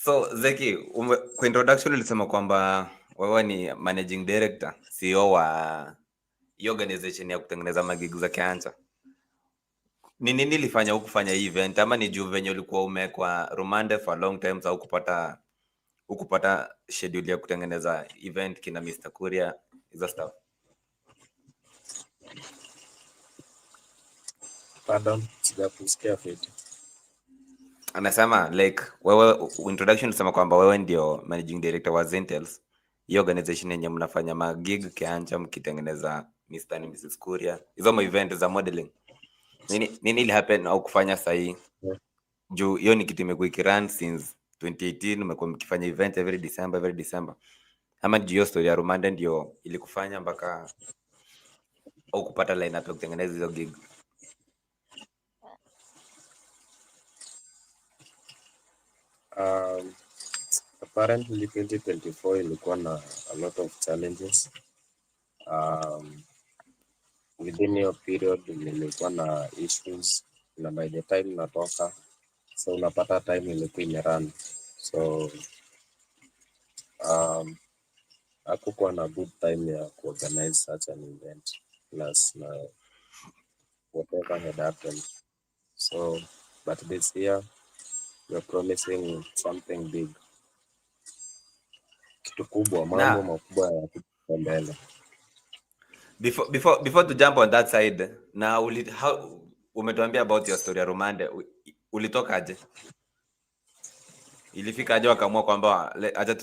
So Zeki, kwa introduction ulisema kwamba wewe ni managing director, CEO wa hiyo organization ya kutengeneza magig za kiancha. Ni nini ilifanya ukufanya hii event, ama ni juu venye ulikuwa umekwa rumande for a long time au ukupata schedule ya kutengeneza event kina Mr. Kuria hizo stuff? Pardon, sijakusikia fiti. Anasema like wewe introduction ulisema kwamba wewe ndio managing director wa Zentels, hiyo organization yenye mnafanya magig kiancha mkitengeneza Mr. and Mrs. Kuria, hizo ma event za modeling. Nini ili happen au kufanya sahi? Yeah. Juu hiyo ni kitu imekuwa ikirun since 2018, umekuwa mkifanya event every December. Ama juu hiyo story ya Rumande ndio ilikufanya mpaka au kupata lineup ya kutengeneza hizo gig? Apparently 2024 ilikuwa na a lot of challenges. Within your period nilikuwa na issues, na by the time natoka, so unapata time ilikuwa imerun, so hakukuwa na good time ya kuorganize such an event plus na whatever had happened. So but this year we're promising something big, kitu kubwa, mambo makubwa ya mbele. Before to jump on that side, na umetuambia about your story ya Rumande, ulitoka aje? Ilifika aje wakaamua kwamba acha